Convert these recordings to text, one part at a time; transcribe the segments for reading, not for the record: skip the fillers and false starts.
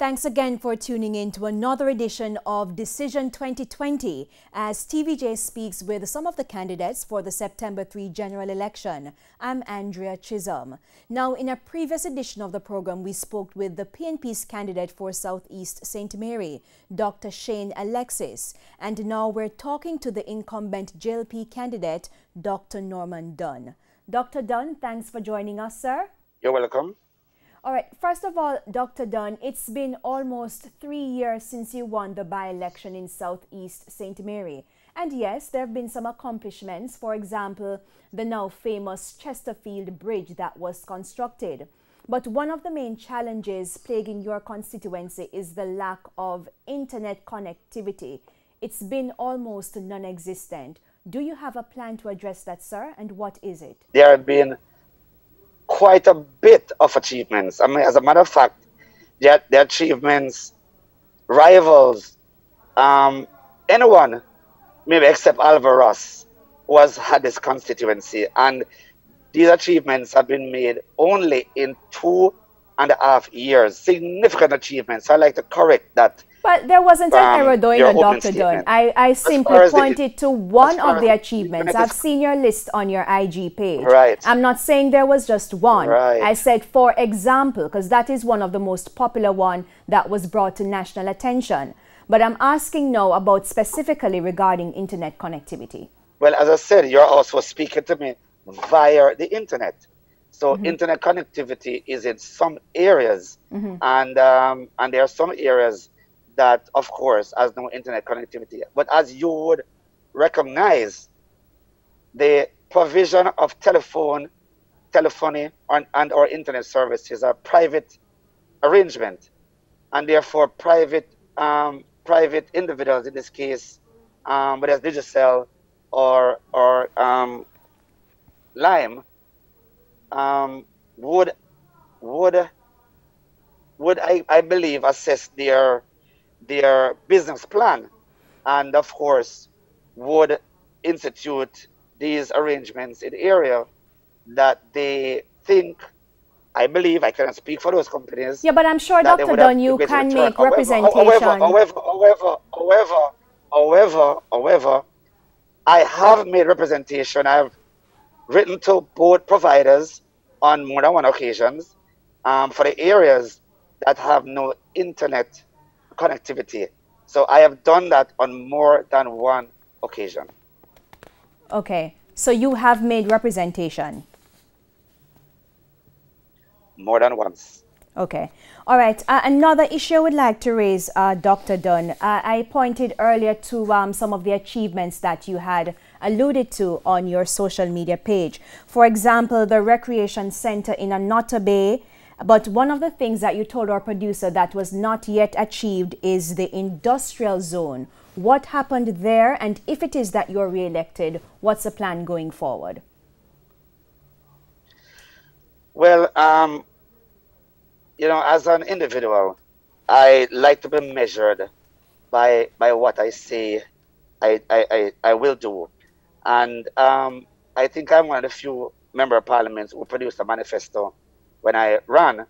Thanks again for tuning in to another edition of Decision 2020 as TVJ speaks with some of the candidates for the September 3 general election. I'm Andrea Chisholm. Now, in a previous edition of the program, we spoke with the PNP's candidate for Southeast St. Mary, Dr. Shane Alexis. And now we're talking to the incumbent JLP candidate, Dr. Norman Dunn. Dr. Dunn, thanks for joining us, sir. You're welcome. All right, first of all, Dr. Dunn, it's been almost 3 years since you won the by-election in Southeast St. Mary. And yes, there have been some accomplishments. For example, the now famous Chesterfield Bridge that was constructed. But one of the main challenges plaguing your constituency is the lack of internet connectivity. It's been almost non-existent. Do you have a plan to address that, sir? And what is it? There have been quite a bit of achievements. I mean, as a matter of fact, the achievements rivals anyone, maybe except Alvarez, who has had this constituency. And these achievements have been made only in 2.5 years. Significant achievements. So I'd like to correct that. But there wasn't an error though in the Dr. Dunn. I simply pointed to one of the achievements. I've seen your list on your IG page. Right. I'm not saying there was just one. Right. I said, for example, because that is one of the most popular one that was brought to national attention. But I'm asking now about specifically regarding internet connectivity. Well, as I said, you're also speaking to me via the internet. So internet connectivity is in some areas, and there are some areas that, of course, has no internet connectivity. But as you would recognize, the provision of telephony and or internet services are private arrangement, and therefore private individuals, in this case, whether it's Digicel or Lime, would I believe assess their business plan, and of course would institute these arrangements in the area that they think, I believe, I cannot speak for those companies. Yeah, but I'm sure, Dr. Dunn, you can make representation. However, I have made representation. I have written to both providers on more than one occasions for the areas that have no internet connectivity. So I have done that on more than one occasion. Okay, so you have made representation? More than once. Okay. All right. Another issue I would like to raise, Dr. Dunn. I pointed earlier to some of the achievements that you had alluded to on your social media page. For example, the recreation center in Anota Bay. But one of the things that you told our producer that was not yet achieved is the industrial zone. What happened there? And if it is that you're re-elected, what's the plan going forward? Well, you know, as an individual, I like to be measured by what I say I will do. And I think I'm one of the few member of parliament who produced a manifesto when I ran,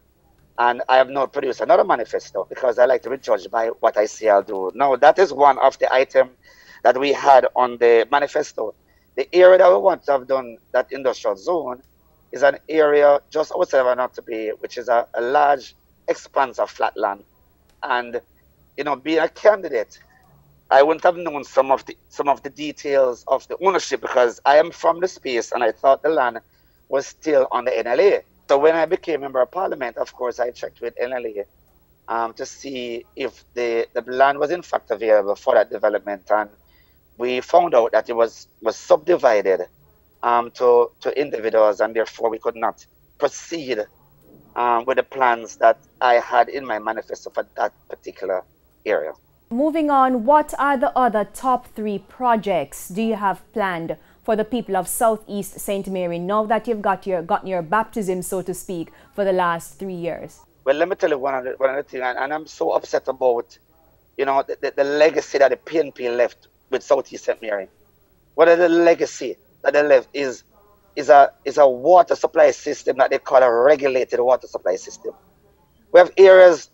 and I have not produced another manifesto because I like to be judged by what I say I'll do. Now, that is one of the items that we had on the manifesto. The area that we want to have done that industrial zone is an area just outside of Anota Bay, which is a large expanse of flat land. And, you know, being a candidate, I wouldn't have known some of the details of the ownership because I am from the space and I thought the land was still on the NLA. So when I became member of parliament, of course, I checked with NLA to see if the land was in fact available for that development. And we found out that it was subdivided to individuals, and therefore we could not proceed with the plans that I had in my manifesto for that particular area. Moving on, what are the other top 3 projects do you have planned for the people of Southeast St. Mary now that you've gotten your baptism, so to speak, for the last 3 years? Well, let me tell you one of the things, and I'm so upset about, you know, the legacy that the PNP left with Southeast St. Mary. What are the legacy that they left is a water supply system that they call a regulated water supply system. We have areas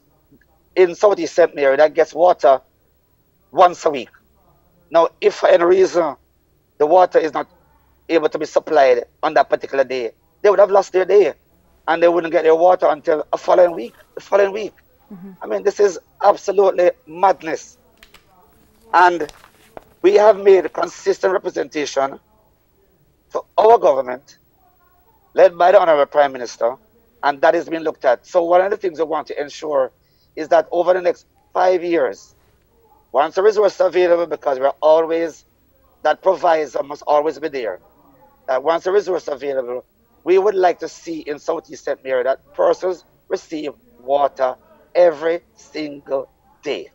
in Southeast St. Mary that gets water once a week. Now, if for any reason the water is not able to be supplied on that particular day, they would have lost their day and they wouldn't get their water until a following week, the following week. I mean, this is absolutely madness. And we have made consistent representation to our government, led by the Honorable Prime Minister, and that is being looked at. So one of the things we want to ensure is that over the next 5 years, once the resource is available, because we're always, that proviso must always be there, that once the resource is available, we would like to see in Southeast St. Mary that persons receive water every single day.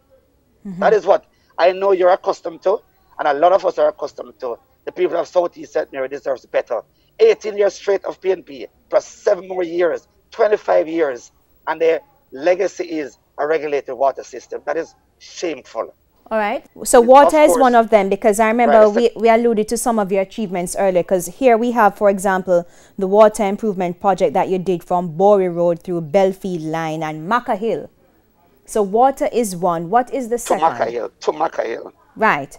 That is what I know you're accustomed to, and a lot of us are accustomed to. The people of Southeast St. Mary deserves better. 18 years straight of PNP, plus 7 more years, 25 years, and their legacy is a regulated water system. That is shameful. All right. So Of water is course, one of them, because I remember right, we alluded to some of your achievements earlier, because here we have, for example, the water improvement project that you did from Bory Road through Belfield Line and Maca Hill. So water is one. What is the to Maca second? Hill, to Maca Hill. Right.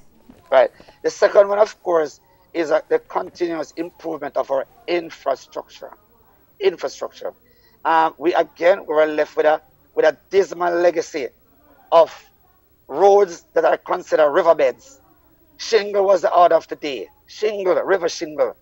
Right. The second one, of course, is the continuous improvement of our infrastructure. Infrastructure. We were left with a dismal legacy of roads that are considered riverbeds. Shingle was the order of the day. Shingle, river shingle,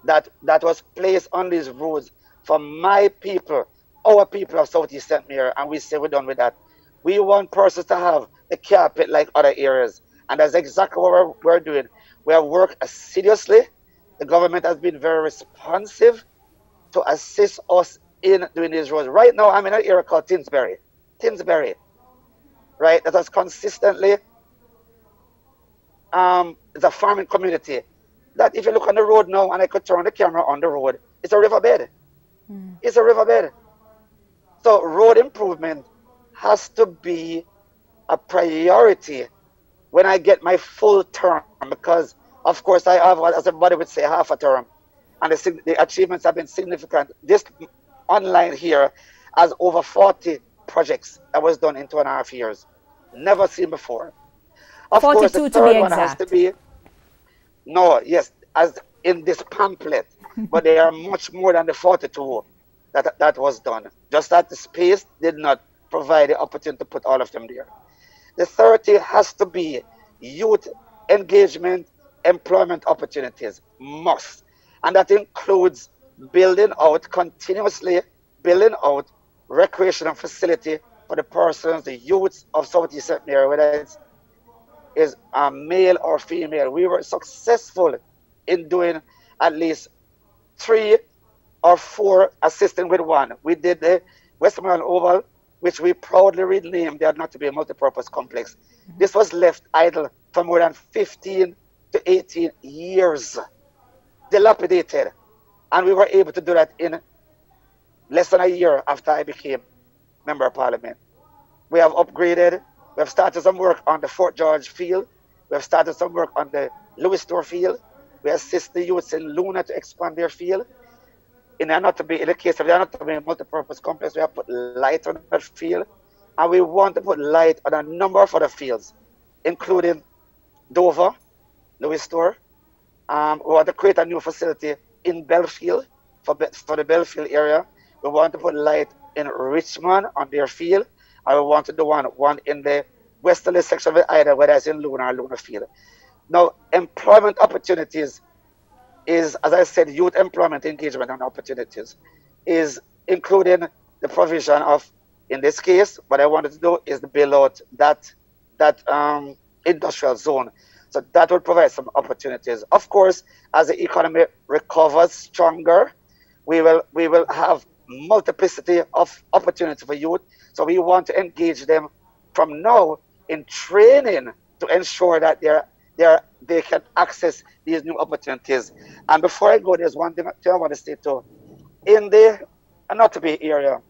that was placed on these roads for my people, our people of Southeast St. Mary, and we say we're done with that. We want persons to have the carpet like other areas, and that's exactly what we're doing. We have worked assiduously. The government has been very responsive to assist us in doing these roads. Right now, I'm in an area called Tinsbury, right? That has consistently, it's a farming community. That if you look on the road now, and I could turn the camera on the road, it's a riverbed. It's a riverbed. So road improvement has to be a priority when I get my full term, because of course I have, as everybody would say, half a term, and the achievements have been significant. This online here has over 40 projects that was done in 2.5 years, never seen before. Of course, the 42 to be third one has to exact. be, no, yes, as in this pamphlet, but they are much more than the 42 that was done. Just that the space did not provide the opportunity to put all of them there. The 30 has to be youth engagement, employment opportunities, must. And that includes continuously building out recreational facility for the persons, the youths of Southeast St. Mary, whether is male or female. We were successful in doing at least 3 or 4 assisting with one. We did the Westmoreland Oval, which we proudly renamed the Not to Be a Multipurpose Complex. This was left idle for more than 15 to 18 years, dilapidated. And we were able to do that in less than a year after I became Member of Parliament. We have upgraded, we have started some work on the Fort George field, we have started some work on the Lewis Store field, we assist the youths in Luna to expand their field. In the case of the Not to Be a Multipurpose Complex, we have put light on that field, and we want to put light on a number of other fields, including Dover, Lewis Store. We want to create a new facility in Belfield for the Belfield area. We want to put light in Richmond on their field, and we want to do one in the westerly section of the island, whether it's in Luna or Luna Field. Now, employment opportunities is, as I said, youth employment engagement and opportunities is including the provision of, in this case, what I wanted to do is to build out that industrial zone. So that will provide some opportunities. Of course, as the economy recovers stronger, we will have multiplicity of opportunity for youth. So we want to engage them from now in training to ensure that they can access these new opportunities. And before I go, there's one thing I want to say too. In the Not to Be area,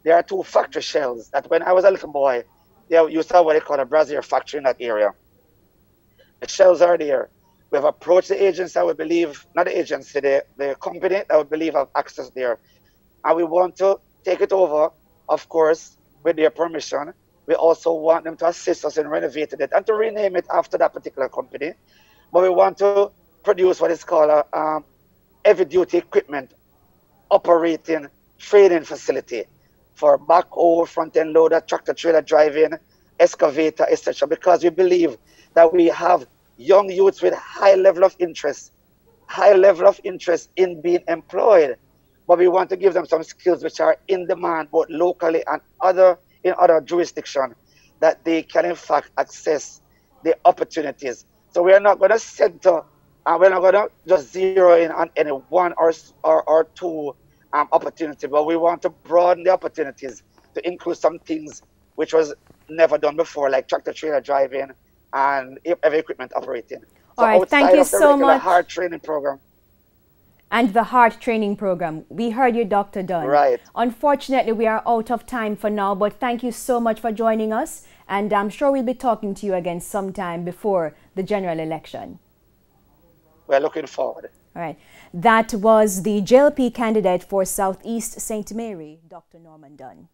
there are 2 factory shells that when I was a little boy, they used to have what they call a brazier factory in that area. The shells are there. We have approached the agency, I would believe, not the agency, the company, I would believe have access there. And we want to take it over, of course, with their permission, We also want them to assist us in renovating it and to rename it after that particular company. But we want to produce what is called a heavy duty equipment operating training facility for backhoe, front end loader, tractor trailer driving, excavator, etc. Because we believe that we have young youths with high level of interest in being employed. But we want to give them some skills which are in demand both locally and in other jurisdictions that they can in fact access the opportunities. So we are not going to center and we're not going to just zero in on any one or two opportunity, but we want to broaden the opportunities to include some things which was never done before, like tractor trailer driving and heavy equipment operating. So All right, thank you outside of the so regular much. hard training program. And the heart training program. We heard you, Dr. Dunn. Right. Unfortunately, we are out of time for now, but thank you so much for joining us. And I'm sure we'll be talking to you again sometime before the general election. We're looking forward. All right. That was the JLP candidate for Southeast St. Mary, Dr. Norman Dunn.